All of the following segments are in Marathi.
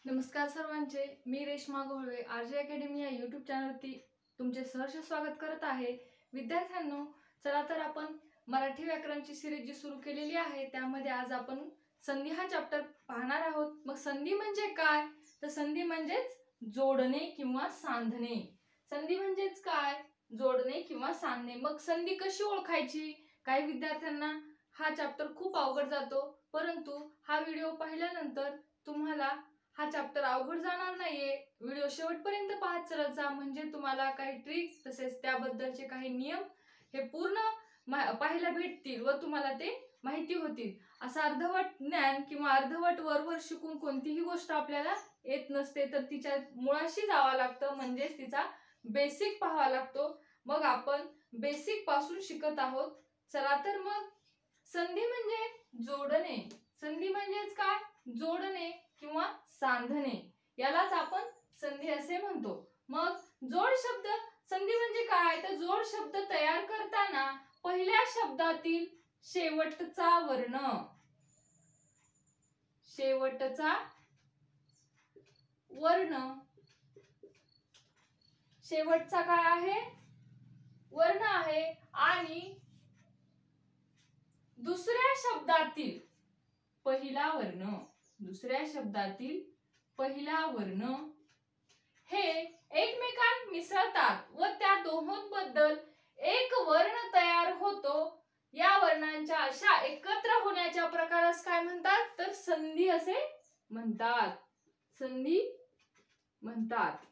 नमस्कार सर्वांचे, मी रेश्मा घोळवे आरजे अकॅडमी या यूट्यूब चॅनलवरती तुमचे सहर्ष स्वागत करत आहे. विद्यार्थ्यांनो, चला तर आपण मराठी व्याकरणची सिरीज जी सुरू केलेली आहे त्यामध्ये आज आपण संधी हा चॅप्टर पाहणार आहोत. मग संधी म्हणजे काय? तर संधी म्हणजेच जोडणे किंवा सांधणे. संधी म्हणजेच काय? जोडणे किंवा सांधणे. मग संधी कशी ओळखायची? काही विद्यार्थ्यांना हा चॅप्टर खूप अवघड जातो, परंतु हा व्हिडिओ पाहिल्यानंतर तुम्हाला हा चॅप्टर अवघड जाणार नाहीये. व्हिडिओ शेवटपर्यंत पाहत चलत जा, म्हणजे तुम्हाला काही ट्रिक तसेच त्याबद्दलचे काही नियम हे पूर्ण पाहायला भेटतील व तुम्हाला ते माहिती होतील. असं अर्धवट ज्ञान किंवा अर्धवट वरवर शिकून कोणतीही गोष्ट आपल्याला येत नसते, तर तिच्या मुळाशी जावं लागतं, म्हणजेच तिचा बेसिक पाहावा लागतो. मग आपण बेसिक पासून शिकत आहोत. चला तर मग संधी म्हणजे जोडणे. संधी म्हणजेच काय? जोडणे किंवा सांधणे, यालाच आपण संधी असे म्हणतो. मग जोड शब्द संधी म्हणजे काय? तर जोड शब्द तयार करताना पहिल्या शब्दातील शेवटचा वर्ण शेवटचा काय आहे? वर्ण आहे. आणि दुसऱ्या शब्दातील पहिला वर्ण हे एकमेकांत मिसळतात व त्या दोहोंबद्दल एक वर्ण तयार होतो. या वर्णांच्या अशा एकत्र होण्याच्या प्रकारास काय म्हणतात? तर संधी असे म्हणतात. संधी म्हणतात.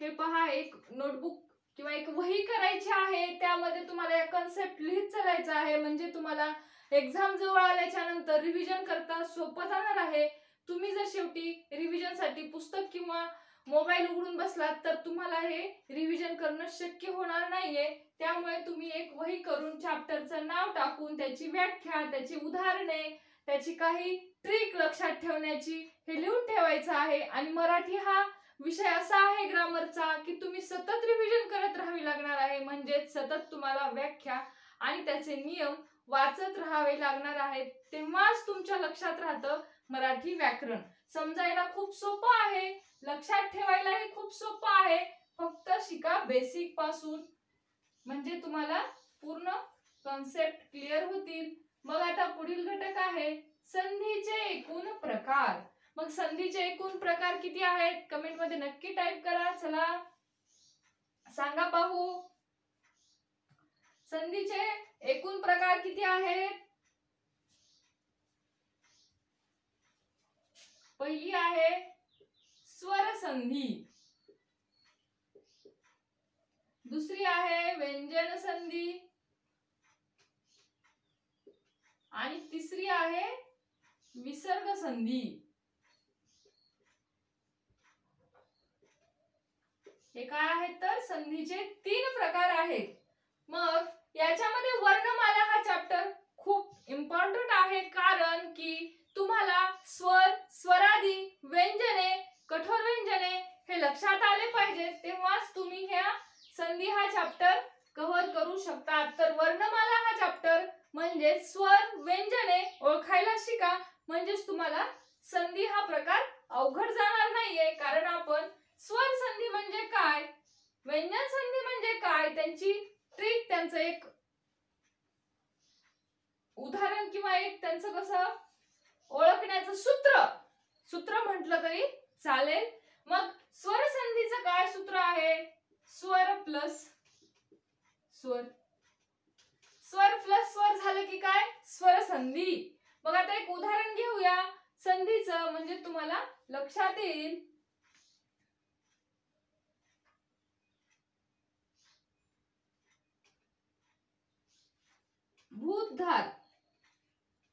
हे पहा, एक नोटबुक किंवा एक वही करायची आहे, त्यामध्ये तुम्हाला या कन्सेप्ट लिहित चालायचं आहे, म्हणजे तुम्हाला एक्झाम जवळ आल्याच्या नंतर रिव्हिजन करता सोपं जाणार आहे. तुम्ही जर शेवटी रिव्हिजन साठी पुस्तक किंवा मोबाईल उघडून बसलात तर तुम्हाला हे रिव्हिजन करणं शक्य होणार नाहीये. त्यामुळे तुम्ही एक वही करून चॅप्टरचं नाव टाकून त्याची व्याख्या, त्याची उदाहरणे, त्याची काही ट्रिक लक्षात ठेवण्याची हे लिहून ठेवायचं आहे. आणि मराठी हा विषय असा आहे ग्रामरचा की तुम्ही सतत रिव्हिजन करत राहावी लागणार आहे, म्हणजे सतत तुम्हाला व्याख्या आणि त्याचे नियम वाचत राहावे लागणार आहेत. तेव्हाच तुमच्या लक्षात राहतं मराठी व्याकरण. समजायला खूप सोपं आहे, लक्षात ठेवायलाही खूप सोपं आहे. फक्त शिका बेसिक पासून, म्हणजे तुम्हाला पूर्ण कन्सेप्ट क्लिअर होतील. मग आता पुढील घटक आहे संधीचे एकूण प्रकार. मग संधीचे एकूण प्रकार किती आहेत? कमेंट मध्ये नक्की टाइप करा. चला सांगा पाहू, संधीचे एकूण प्रकार किती आहेत? पहिली आहे स्वर संधी, दुसरी आहे व्यंजन संधी आणि तिसरी आहे विसर्ग संधी. हे काय आहेत? तर संधीचे 3 प्रकार आहेत. मग याच्यामध्ये वर्णमाला हा चॅप्टर खूप इम्पॉर्टंट आहे, कारण की तुम्हाला स्वर, स्वरादी, व्यंजने, कठोर व्यंजने हे लक्षात आले पाहिजे, तेव्हाच तुम्ही ह्या संधी हा चॅप्टर कव्हर करू शकता. तर वर्णमाला हा चॅप्टर म्हणजे स्वर, व्यंजने ओळखायला शिका, म्हणजेच तुम्हाला संधी हा प्रकार अवघड जाणार नाहीये. कारण आपण स्वर संधी म्हणजे काय, व्यंजन संधी म्हणजे काय, त्यांची ट्रिक, त्यांचं एक उदाहरण किंवा एक त्यांचं कसं ओळखण्याचं सूत्र म्हटलं तरी चालेल. मग स्वर संधीचं काय सूत्र आहे? स्वर प्लस स्वर. स्वर प्लस स्वर झालं की काय? स्वर संधी. मग आता एक उदाहरण घेऊया संधीचं, म्हणजे तुम्हाला लक्षात येईल.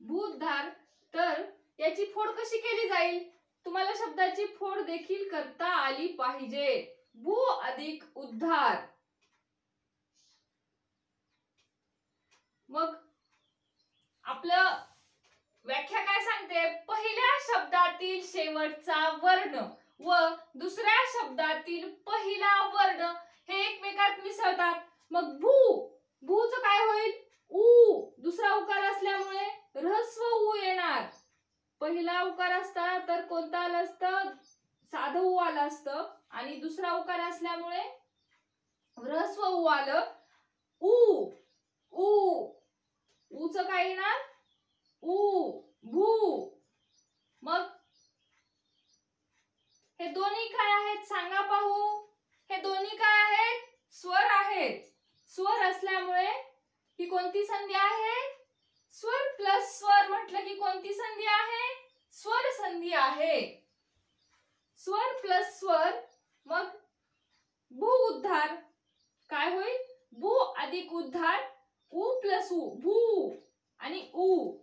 भूतधार. तर याची फोड कशी केली जाईल? तुम्हाला शब्दाची फोड देखील करता आली पाहिजे. भू अधिक उद्धार. मग आपलं व्याख्या काय सांगते? पहिल्या शब्दातील शेवटचा वर्ण व दुसऱ्या शब्दातील पहिला वर्ण हे एकमेकात मिसळतात. मग भूच काय होईल? उ. दुसरा उकार असल्यामुळे ऱ्हस्व उ येणार. पहिला उकार असता तर कोणता आलं असतं, साधं उ आलं असतं, आणि दुसरा उकार असल्यामुळे ह्रस्व उ आलं. उ उ उच काय येणार, उ भू. मग हे दोन्ही काय आहेत सांगा पाहू. हे दोन्ही काय आहेत, स्वर आहेत. स्वर असल्यामुळे ही कोणती संधी आहे, स्वर प्लस स्वर म्हटलं की कोणती संधी आहे, स्वर संधी आहे. स्वर प्लस स्वर, मग भू उद्धार काय होईल, भू अधिक उद्धार, उ प्लस उ, भू आणि उ,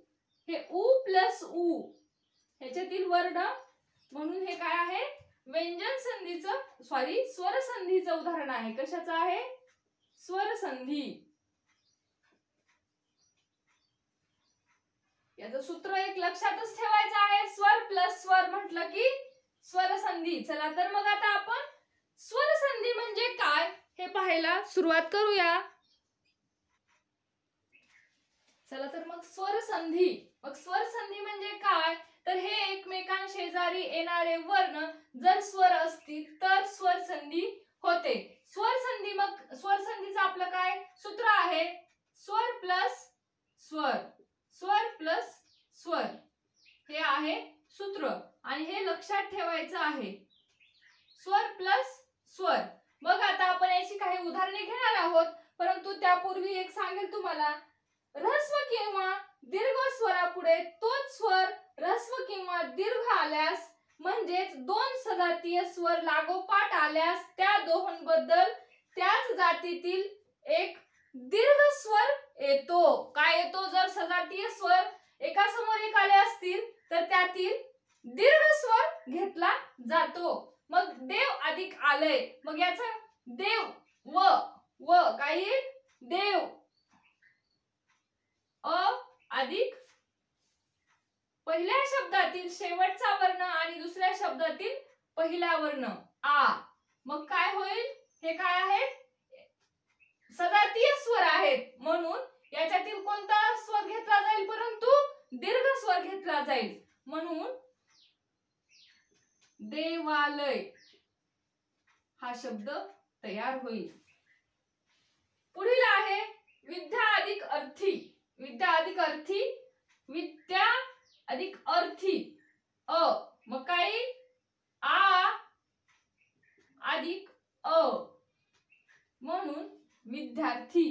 हे उ प्लस उ ह्याच्यातील वर्ण, म्हणून हे काय आहे, व्यंजन संधीचं स्वर संधीचं उदाहरण आहे. कशाचं आहे, स्वर संधी. याचं सूत्र एक लक्षातच ठेवायचं आहे, स्वर प्लस स्वर म्हटलं की स्वर संधी. चला तर मग आता आपण स्वर संधी म्हणजे काय हे पाहायला सुरुवात करूया. चला तर मग स्वर संधी. मग स्वर संधी म्हणजे काय, तर हे एकमेकांशेजारी येणारे वर्ण जर स्वर असतील तर स्वर संधी होते. स्वर संधी, मग स्वर संधीचं आपलं काय सूत्र आहे, स्वर प्लस स्वर, स्वर प्लस स्वर हे आहे सूत्र, आणि हे लक्षात ठेवायचं आहे, स्वर प्लस स्वर. मग आता आपण याची काही उदाहरणे घेणार आहोत, परंतु त्यापूर्वी एक सांगेल तुम्हाला, ह्रस्व किंवा दीर्घ स्वरापुढे तोच स्वर ह्रस्व किंवा दीर्घ आल्यास, म्हणजेच दोन सजातीय स्वर लागोपाठ आल्यास त्या दोहोंबद्दल त्याच जातीतील एक दीर्घ स्वर येतो. काय येतो, जर सजातीय स्वर एका समोर एक आले असतील तर त्यातील दीर्घ स्वर घेतला जातो. मग देव अधिक आलय, मग याचा देव व व काय येईल, देव. अ अधिक पहिल्या शब्दातील शेवटचा वर्ण आणि दुसऱ्या शब्दातील पहिला वर्ण आ, मग काय होईल, हे काय आहेत, सजातीय स्वर आहेत, म्हणून याच्यातील कोणता स्वर घेतला जाईल, परंतु दीर्घ स्वर घेतला जाईल, म्हणून देवालय हा शब्द तयार होईल. पुढील आहे विद्या अधिक अर्थी. विद्या अधिक अर्थी, विद्या अधिक अर्थी अ, मग काय, आ अधिक अ, म्हणून विद्यार्थी.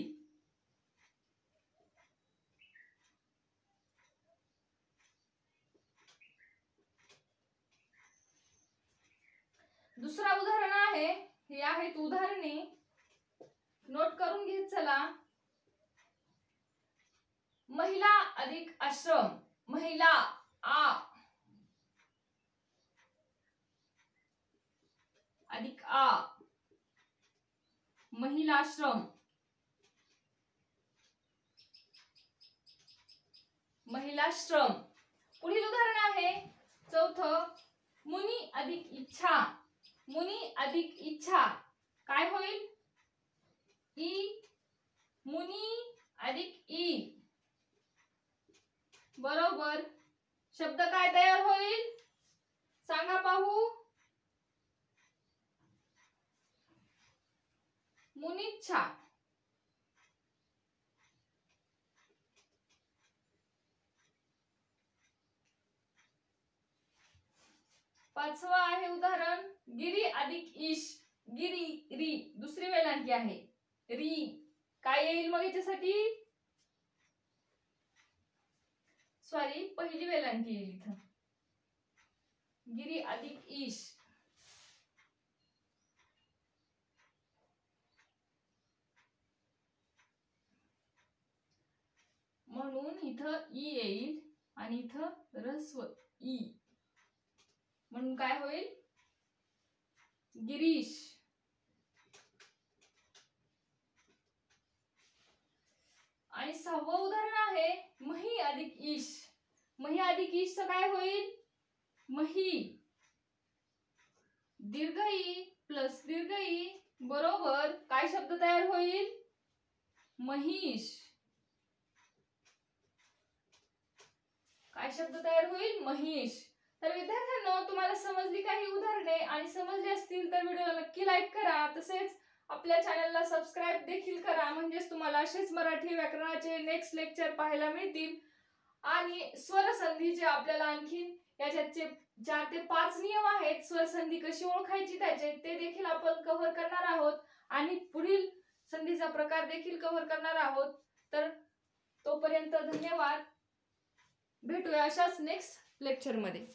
दुसरा उदाहरण आहे, हे आहेत उदाहरणे, नोट करून घेत चला. महिला अधिक आश्रम, महिला आ अधिक आ, महिलाश्रम, महिलाश्रम. पुढील उदाहरण आहे चौथं, मुनी अधिक इच्छा, मुनी अधिक इच्छा काय होईल, ई, मुनी अधिक ई, बरोबर. शब्द काय तयार होईल सांगा पाहू, मुनिच्छा. पाचवा आहे उदाहरण, गिरी अधिक ईश, गिरी री दुसरी वेलांटी आहे, री काय येईल मग याच्यासाठी, पहिली वेलांटी येईल इथं, गिरी अधिक ईश. म्हणून इथं ई येईल आणि इथं ह्रस्व ई, म्हणून काय होईल, गिरीश. आणि सहावं उदाहरण आहे मही अधिक ईश. मही अधिक ईश काय होईल, मही, दीर्घ ई प्लस दीर्घ ई, बरोबर. काय शब्द तयार होईल, महिष. आय शब्द तयार होईल महिष. तर विद्यार्थ्यांनो, तुम्हाला समजली काही उदाहरणे आणि समजली असतील तर व्हिडिओला नक्की लाईक करा. तसेच आपल्या चॅनलला सबस्क्राईब देखील करा, म्हणजेच तुम्हाला असेच मराठी व्याकरणाचे नेक्स्ट लेक्चर पाहायला मिळतील. आणि स्वरसंधीचे आपल्याला आणखीन याच्याचे 4 ते 5 नियम आहेत. स्वरसंधी कशी ओळखायची त्याचे ते देखील आपण कव्हर करणार आहोत आणि पुढील संधीचा प्रकार देखील कव्हर करणार आहोत. तर तोपर्यंत धन्यवाद. भेटूया अशाच नेक्स्ट लेक्चर मध्ये.